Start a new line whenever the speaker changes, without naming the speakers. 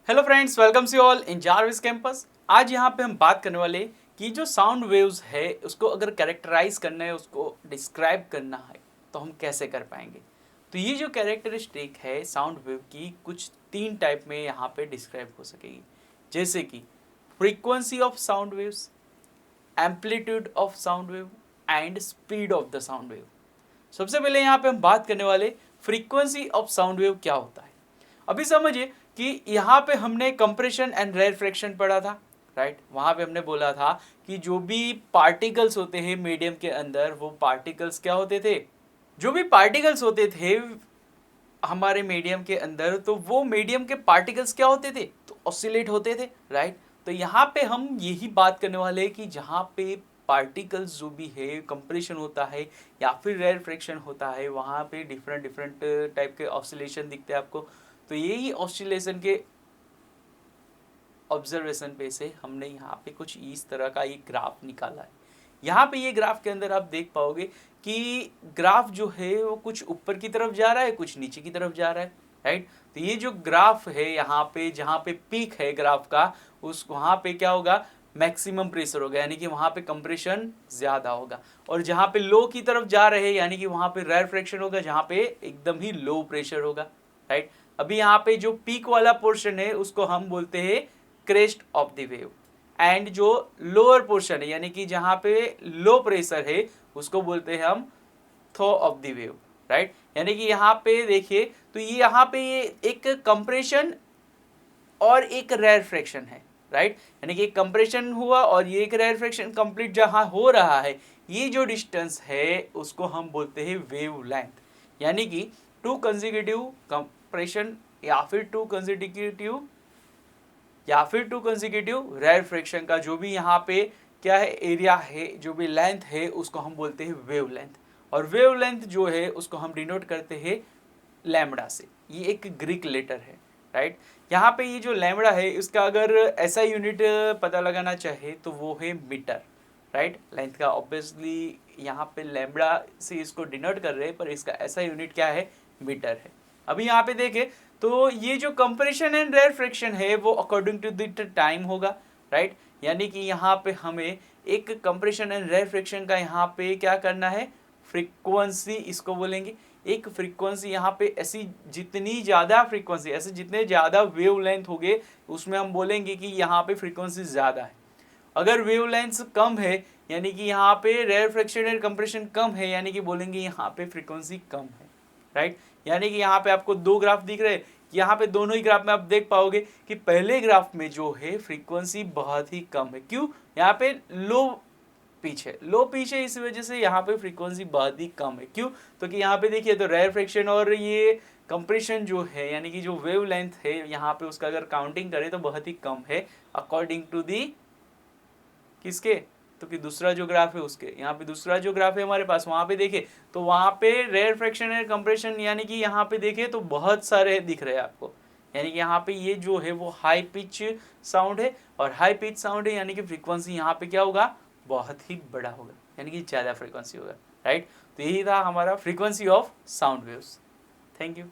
Hello friends, welcome you all in Jarvis campus. आज यहाँ पे हम बात करने वाले कि जो साउंड वेव्स है उसको अगर कैरेक्टराइज करना है, उसको डिस्क्राइब करना है तो हम कैसे कर पाएंगे। तो ये जो कैरेक्टरिस्टिक है साउंड वेव की, कुछ तीन टाइप में यहाँ पे डिस्क्राइब हो सकेगी, जैसे कि frequency of sound waves, amplitude of sound wave and speed of the sound wave. सबसे पहले यहाँ पे हम बात करने वाले फ्रीक्वेंसी ऑफ साउंड वेव क्या होता है। अभी समझिए कि यहाँ पे हमने कंप्रेशन एंड रेरफेक्शन पढ़ा था, राइट। वहाँ पे हमने बोला था कि जो भी पार्टिकल्स होते हैं मीडियम के अंदर, वो पार्टिकल्स क्या होते थे, जो भी पार्टिकल्स होते थे हमारे मीडियम के अंदर, तो वो मीडियम के पार्टिकल्स क्या होते थे, तो ऑसिलेट होते थे, राइट। तो यहाँ पे हम यही बात करने वाले हैं कि जहाँ पे पार्टिकल्स जो भी है कंप्रेशन होता है या फिर रेरफेक्शन होता है, वहाँ पे डिफरेंट डिफरेंट टाइप के ऑसिलेशन दिखते हैं आपको। तो यही ऑसिलेशन के ऑब्जर्वेशन पे से हमने यहाँ पे कुछ इस तरह का एक ग्राफ निकाला है। यहाँ पे ये ग्राफ के अंदर आप देख पाओगे कि ग्राफ जो है वो कुछ ऊपर की तरफ जा रहा है, कुछ नीचे की तरफ जा रहा है, राइट। तो ये जो ग्राफ है यहाँ पे, जहाँ पे पीक है ग्राफ का, उस वहाँ पे क्या होगा, मैक्सिमम प्रेशर होगा, यानी कि वहाँ पे कंप्रेशन ज़्यादा होगा। और जहाँ पे लो की तरफ जा रहे हैं यानी कि वहाँ पे रेरफेक्शन होगा, जहाँ पे एकदम ही लो प्रेशर होगा, राइट। अभी यहाँ पे जो पीक वाला पोर्शन है उसको हम बोलते हैं crest of the wave, and जो लोअर पोर्शन है यानी कि जहाँ पे लो प्रेशर है उसको बोलते हैं हम throw of the wave, right. यानी कि यहाँ पे देखिए, तो ये यहाँ पे ये एक कंप्रेशन और एक रेरफेक्शन है, राइट। यानी कि एक कंप्रेशन हुआ और ये एक रेरफेक्शन कंप्लीट जहाँ हो रहा है, ये जो डिस्टेंस है उसको हम बोलते हैं वेव लेंथ। यानी कि टू कंसेक्यूटिव कंप्रेशन या फिर टू कंसेक्यूटिव रेरफेक्शन का जो भी यहाँ पे क्या है, एरिया है, जो भी लेंथ है, उसको हम बोलते हैं वेव लेंथ। और वेव लेंथ जो है उसको हम डिनोट करते हैं लैम्बडा से। ये एक ग्रीक लेटर है, राइट। यहाँ पे ये जो लैम्बडा है इसका अगर ऐसा यूनिट पता लगाना चाहे तो वो है मीटर, राइट। लेंथ का ऑब्वियसली यहाँ पे लैम्बडा से इसको डिनोट कर रहे हैं, पर इसका ऐसा यूनिट क्या है, मीटर है। अभी यहाँ पे देखें तो ये जो कंप्रेशन एंड रेरफेक्शन है वो अकॉर्डिंग टू द टाइम होगा, राइट। यानी कि यहाँ पे हमें एक कंप्रेशन एंड रेरफेक्शन का यहाँ पे क्या करना है, फ्रीक्वेंसी इसको बोलेंगे। एक फ्रीक्वेंसी यहाँ पे ऐसी, जितनी ज़्यादा फ्रीक्वेंसी, ऐसे जितने ज़्यादा वेव लेंथ होंगे उसमें हम बोलेंगे कि यहाँ पे फ्रीक्वेंसी ज़्यादा है। अगर वेव लेंथ कम है यानी कि यहाँ पे रेरफेक्शन एंड कंप्रेशन कम है, यानी कि बोलेंगे यहाँ पे फ्रीक्वेंसी कम है, राइट। यानी कि यहाँ पे आपको दो ग्राफ दिख रहे हैं, यहाँ पे दोनों ही ग्राफ में आप देख पाओगे कि पहले ग्राफ में जो है फ्रीक्वेंसी बहुत ही कम है। क्यों, यहाँ पे लो पीछे इस वजह से यहाँ पे फ्रीक्वेंसी बहुत ही कम है। क्यों, तो कि यहाँ पे देखिए तो रेरफेक्शन और ये कंप्रेशन जो है यानी कि जो वेव लेंथ है यहाँ पे उसका अगर काउंटिंग करें तो बहुत ही कम है अकॉर्डिंग टू दी किसके, तो कि दूसरा जो ग्राफ है उसके। यहाँ पे दूसरा जो ग्राफ है हमारे पास, वहाँ पे देखे तो वहाँ पे रेरफेक्शन एंड कंप्रेशन यानी कि यहाँ पे देखे तो बहुत सारे दिख रहे हैं आपको। यानी कि यहाँ पे ये जो है वो हाई पिच साउंड है, और हाई पिच साउंड है यानी कि फ्रीक्वेंसी यहाँ पे क्या होगा, बहुत ही बड़ा होगा, यानी कि ज़्यादा फ्रीक्वेंसी होगा, राइट। तो यही था हमारा frequency of sound waves. Thank you.